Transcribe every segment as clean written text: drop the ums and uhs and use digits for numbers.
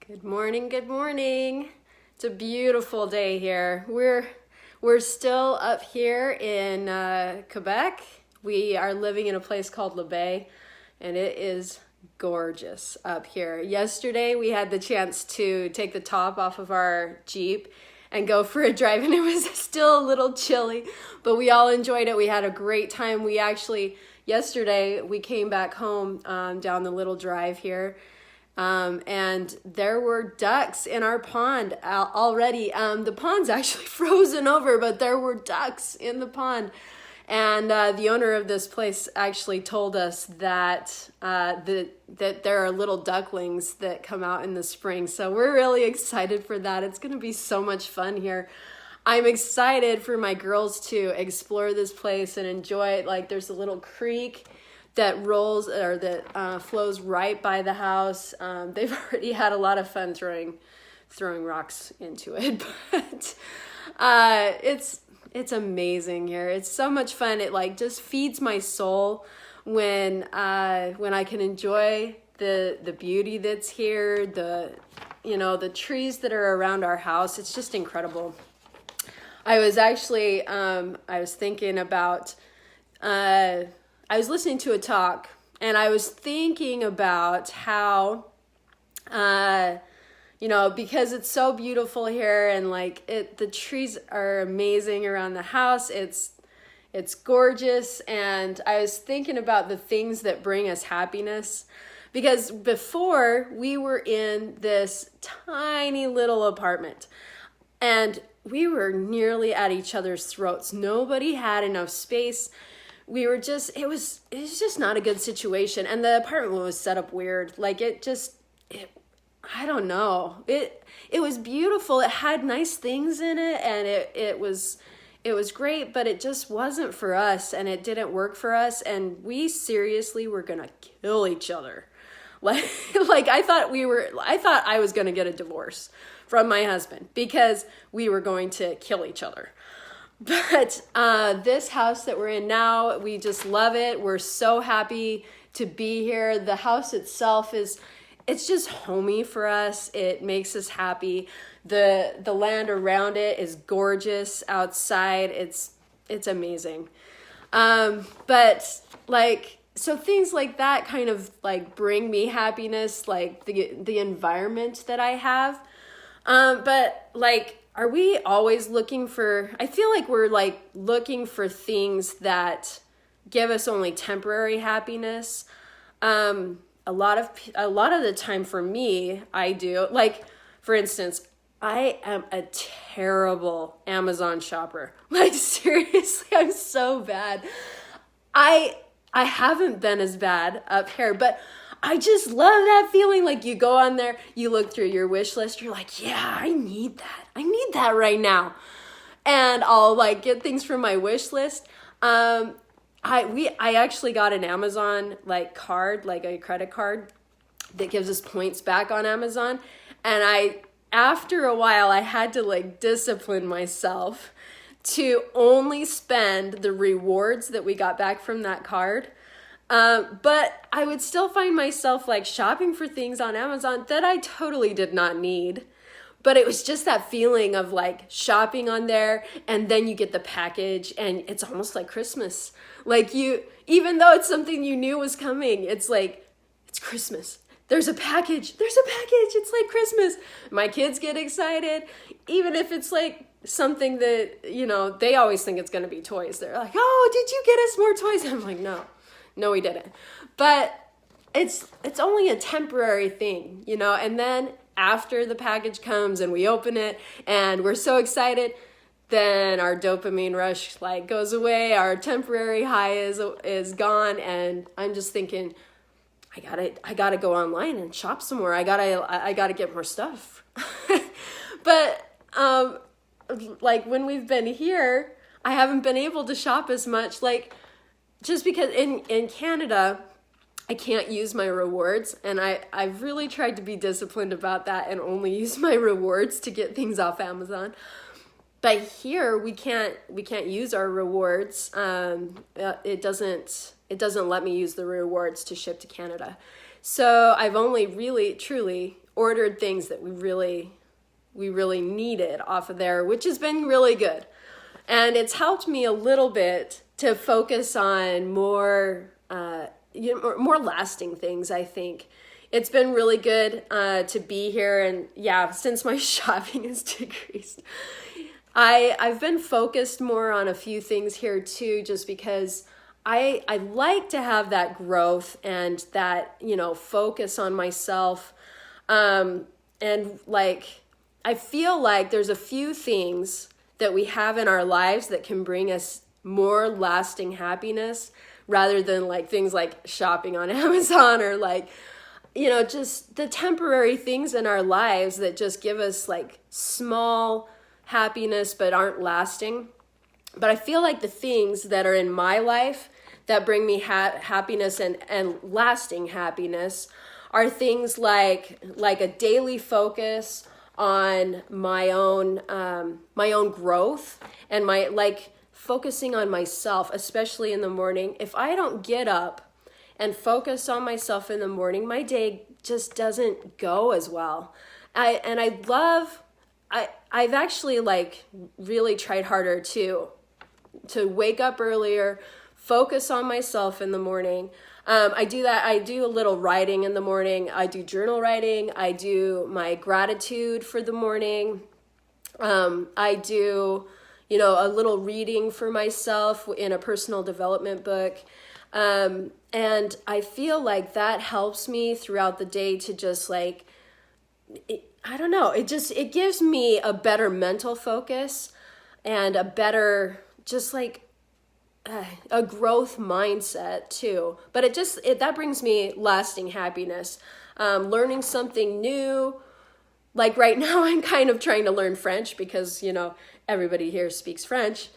Good morning, good morning. It's a beautiful day here. We're still up here in Quebec. We are living in a place called Le Bay, and it is gorgeous up here. Yesterday we had the chance to take the top off of our Jeep and go for a drive, and it was still a little chilly, but we all enjoyed it. We had a great time. Yesterday we came back home down the little drive here. And there were ducks in our pond already. The pond's actually frozen over, but there were ducks in the pond. And the owner of this place actually told us that that there are little ducklings that come out in the spring. So we're really excited for that. It's going to be so much fun here. I'm excited for my girls to explore this place and enjoy it. Like, there's a little creek that flows right by the house. They've already had a lot of fun throwing rocks into it, but it's amazing here. It's so much fun. It just feeds my soul when I can enjoy the beauty that's here, the trees that are around our house. It's just incredible. I was actually I was thinking about I was listening to a talk, and I was thinking about how, because it's so beautiful here, and the trees are amazing around the house. It's gorgeous, and I was thinking about the things that bring us happiness, because before we were in this tiny little apartment, and we were nearly at each other's throats. Nobody had enough space. It was just not a good situation. And the apartment was set up weird. I don't know. It was beautiful. It had nice things in it, and it was great, but it just wasn't for us, and it didn't work for us. And we seriously were going to kill each other. I thought I was going to get a divorce from my husband because we were going to kill each other. But this house that we're in now, we just love it. We're so happy to be here. The house itself it's just homey for us. It makes us happy. The land around it is gorgeous outside. It's amazing. So things like that kind of bring me happiness, like the environment that I have. Are we always looking for, I feel like we're looking for things that give us only temporary happiness. A lot of the time for me, I do. For instance, I am a terrible Amazon shopper. Seriously, I'm so bad. I haven't been as bad up here, but I just love that feeling. You go on there, you look through your wish list, you're like, yeah, I need that. I need that right now. And I'll get things from my wish list. I actually got an Amazon card, a credit card that gives us points back on Amazon. And after a while, I had to discipline myself to only spend the rewards that we got back from that card. But I would still find myself shopping for things on Amazon that I totally did not need. But it was just that feeling of shopping on there, and then you get the package, and it's almost like Christmas. Even though it's something you knew was coming, it's it's Christmas. There's a package. It's like Christmas. My kids get excited, even if it's something that, they always think it's going to be toys. They're like, oh, did you get us more toys? I'm like, no, we didn't. But it's only a temporary thing, and then after the package comes and we open it and we're so excited, then our dopamine rush goes away. Our temporary high is gone, and I'm just thinking, I gotta go online and shop some more. I gotta get more stuff. But when we've been here, I haven't been able to shop as much. Just because in Canada, I can't use my rewards, and I've really tried to be disciplined about that and only use my rewards to get things off Amazon. But here we can't use our rewards. It doesn't let me use the rewards to ship to Canada. So I've only really truly ordered things that we really needed off of there, which has been really good. And it's helped me a little bit to focus on more more lasting things, I think. It's been really good to be here, and yeah, since my shopping has decreased, I've been focused more on a few things here too, just because I like to have that growth and that, focus on myself. And like, I feel like there's a few things that we have in our lives that can bring us more lasting happiness rather than like things like shopping on Amazon or like, just the temporary things in our lives that just give us like small happiness but aren't lasting. But I feel like the things that are in my life that bring me happiness and lasting happiness are things like a daily focus on my own growth and my focusing on myself, especially in the morning. If I don't get up and focus on myself in the morning, my day just doesn't go as well. I've actually really tried harder to wake up earlier, focus on myself in the morning. I do that. I do a little writing in the morning. I do journal writing. I do my gratitude for the morning. I do, a little reading for myself in a personal development book. And I feel like that helps me throughout the day to just I don't know, it gives me a better mental focus and a better, a growth mindset too. But that brings me lasting happiness. Learning something new. Like right now, I'm kind of trying to learn French because, everybody here speaks French.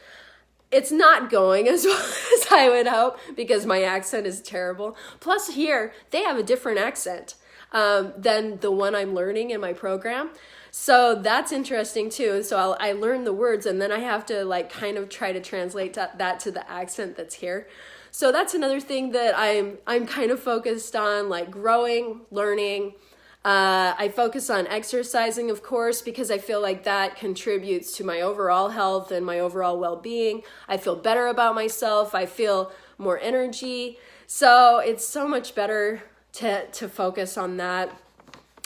It's not going as well as I would hope because my accent is terrible. Plus here, they have a different accent than the one I'm learning in my program. So that's interesting too. So I learn the words and then I have to kind of try to translate that to the accent that's here. So that's another thing that I'm kind of focused on, growing, learning. I focus on exercising, of course, because I feel like that contributes to my overall health and my overall well-being. I feel better about myself. I feel more energy. So it's so much better to focus on that.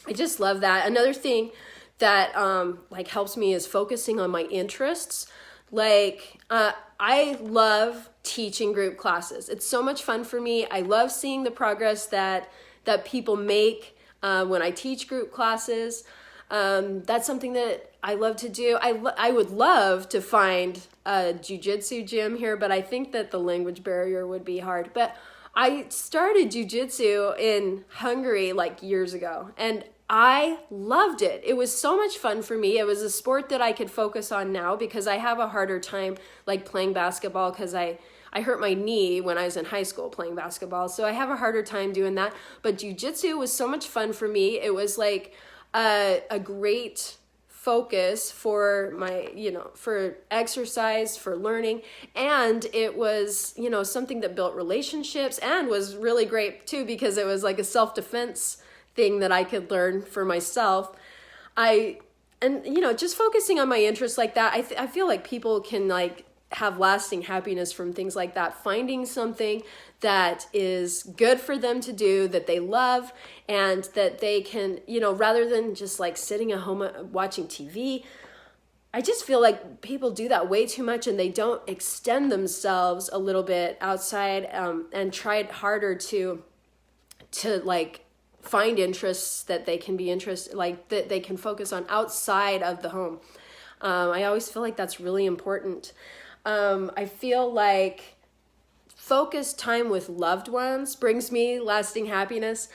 I just love that. Another thing that helps me is focusing on my interests. I love teaching group classes. It's so much fun for me. I love seeing the progress that people make when I teach group classes. That's something that I love to do. I would love to find a jiu-jitsu gym here, but I think that the language barrier would be hard. But I started jiu-jitsu in Hungary years ago, and I loved it. It was so much fun for me. It was a sport that I could focus on now because I have a harder time playing basketball because I hurt my knee when I was in high school playing basketball. So I have a harder time doing that. But jiu-jitsu was so much fun for me. It was a great focus for my, for exercise, for learning. And it was, something that built relationships and was really great too because it was a self-defense thing that I could learn for myself. Just focusing on my interests like that, I feel like people can have lasting happiness from things like that. Finding something that is good for them to do, that they love, and that they can, rather than just sitting at home watching TV. I just feel like people do that way too much and they don't extend themselves a little bit outside and try harder to find interests that they can be that they can focus on outside of the home. I always feel like that's really important. I feel like focused time with loved ones brings me lasting happiness,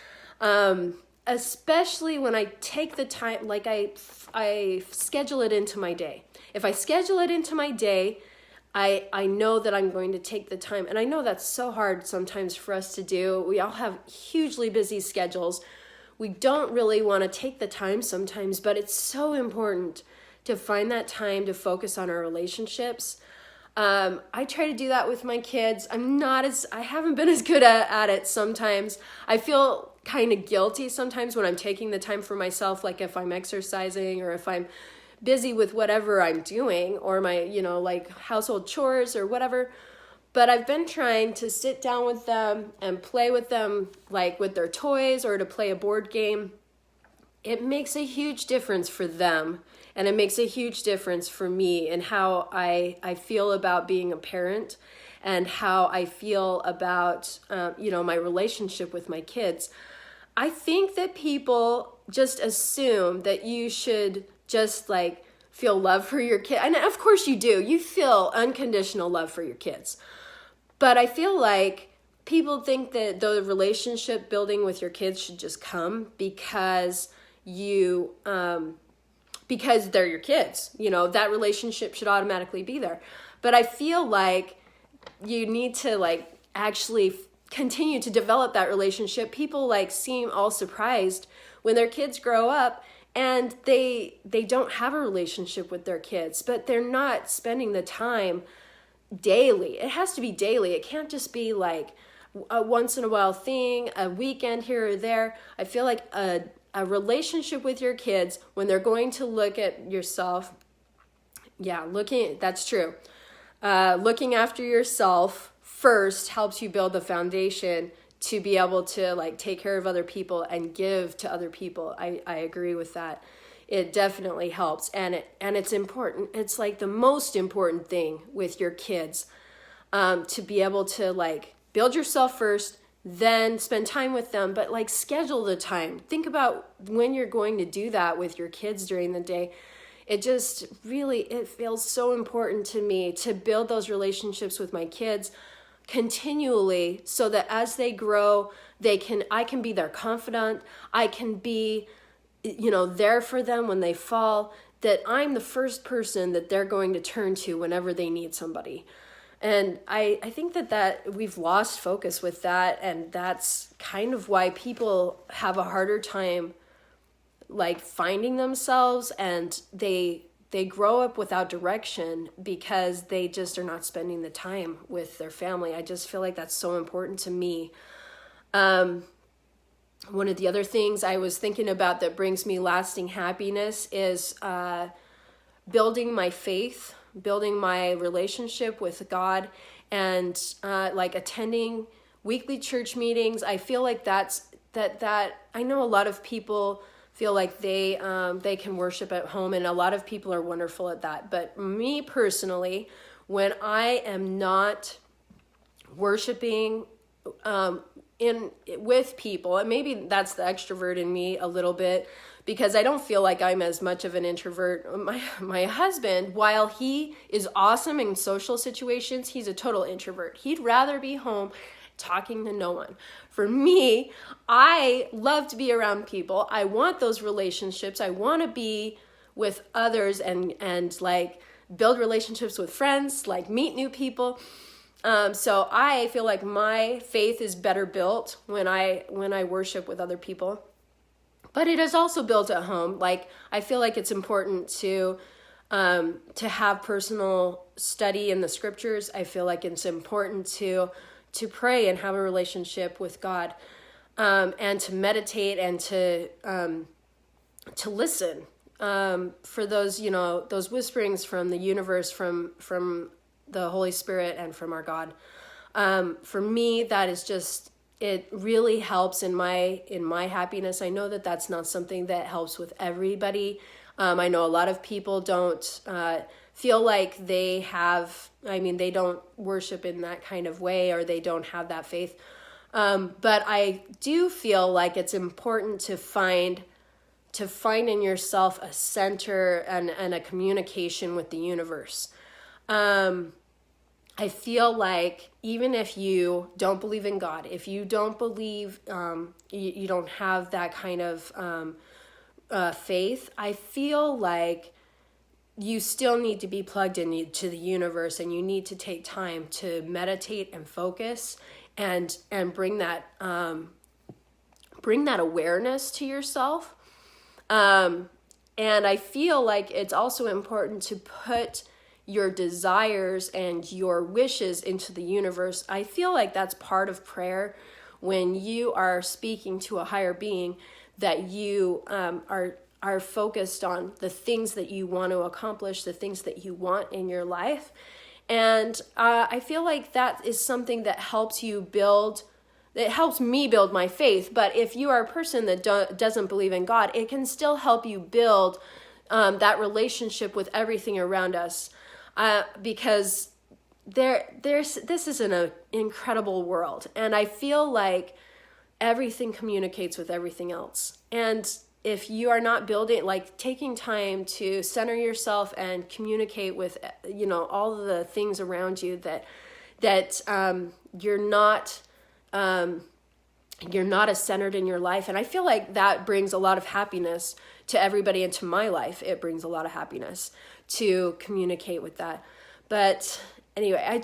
especially when I take the time, I schedule it into my day. If I schedule it into my day, I know that I'm going to take the time. And I know that's so hard sometimes for us to do. We all have hugely busy schedules. We don't really want to take the time sometimes, but it's so important to find that time to focus on our relationships. I try to do that with my kids. I haven't been as good at it sometimes. I feel kind of guilty sometimes when I'm taking the time for myself, like if I'm exercising or if I'm busy with whatever I'm doing or my, like household chores or whatever. But I've been trying to sit down with them and play with them, like with their toys or to play a board game. It makes a huge difference for them. And it makes a huge difference for me and how I feel about being a parent and how I feel about, my relationship with my kids. I think that people just assume that you should just like feel love for your kid. And of course you do. You feel unconditional love for your kids. But I feel like people think that the relationship building with your kids should just come because because they're your kids. That relationship should automatically be there. But I feel like you need to like actually continue to develop that relationship. People like seem all surprised when their kids grow up and they don't have a relationship with their kids, but they're not spending the time daily. It has to be daily. It can't just be like a once in a while thing, a weekend here or there. I feel like a relationship with your kids when they're going to look at yourself. That's true. Looking after yourself first helps you build the foundation to be able to like take care of other people and give to other people. I agree with that. It definitely helps. And it's important. It's like the most important thing with your kids, to be able to like build yourself first, then spend time with them, but like schedule the time. Think about when you're going to do that with your kids during the day. It feels so important to me to build those relationships with my kids continually so that as they grow, I can be their confidant. I can be, there for them when they fall, that I'm the first person that they're going to turn to whenever they need somebody. And I think that we've lost focus with that, and that's kind of why people have a harder time like finding themselves, and they grow up without direction because they just are not spending the time with their family. I just feel like that's so important to me. One of the other things I was thinking about that brings me lasting happiness is building my faith, building my relationship with God, and like attending weekly church meetings. I feel like that I know a lot of people feel like they can worship at home, and a lot of people are wonderful at that. But me personally, when I am not worshiping with people, and maybe that's the extrovert in me a little bit, because I don't feel like I'm as much of an introvert. My husband, while he is awesome in social situations, he's a total introvert. He'd rather be home talking to no one. For me, I love to be around people. I want those relationships. I want to be with others and like build relationships with friends, like meet new people. So I feel like my faith is better built when I worship with other people. But it is also built at home. Like, I feel like it's important to have personal study in the scriptures. I feel like it's important to pray and have a relationship with God, and to meditate and to listen for those, those whisperings from the universe, from the Holy Spirit and from our God. For me, that is just, it really helps in my happiness. I know that that's not something that helps with everybody. I know a lot of people don't feel like they don't worship in that kind of way, or they don't have that faith. But I do feel like it's important to find in yourself a center and a communication with the universe. I feel like even if you don't believe in God, if you don't believe, you don't have that kind of faith, I feel like you still need to be plugged into the universe, and you need to take time to meditate and focus and bring that awareness to yourself. And I feel like it's also important to put your desires and your wishes into the universe. I feel like that's part of prayer, when you are speaking to a higher being, that you are focused on the things that you want to accomplish, the things that you want in your life. And I feel like that is something that helps you build, it helps me build my faith. But if you are a person that doesn't believe in God, it can still help you build that relationship with everything around us, because this is an incredible world, and I feel like everything communicates with everything else. And if you are not building, like taking time to center yourself and communicate with, all the things around you, that you're not as centered in your life. And I feel like that brings a lot of happiness to everybody into my life. It brings a lot of happiness to communicate with that. But anyway,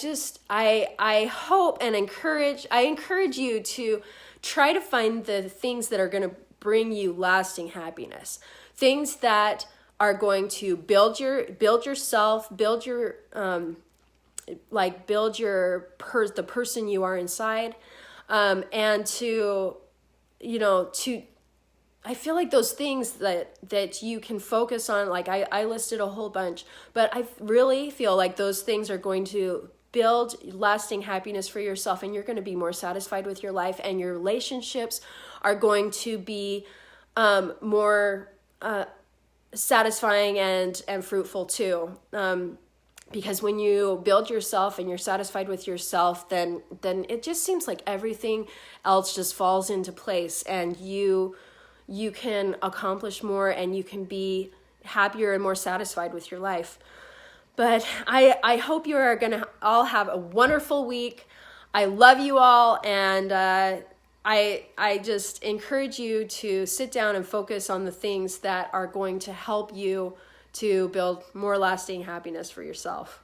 I hope and encourage you to try to find the things that are going to bring you lasting happiness. Things that are going to build yourself, build your the person you are inside, and to I feel like those things that you can focus on, like I listed a whole bunch, but I really feel like those things are going to build lasting happiness for yourself, and you're going to be more satisfied with your life, and your relationships are going to be more satisfying and fruitful too. Because when you build yourself and you're satisfied with yourself, then it just seems like everything else just falls into place, and you can accomplish more, and you can be happier and more satisfied with your life. But I hope you are going to all have a wonderful week. I love you all, and I just encourage you to sit down and focus on the things that are going to help you to build more lasting happiness for yourself.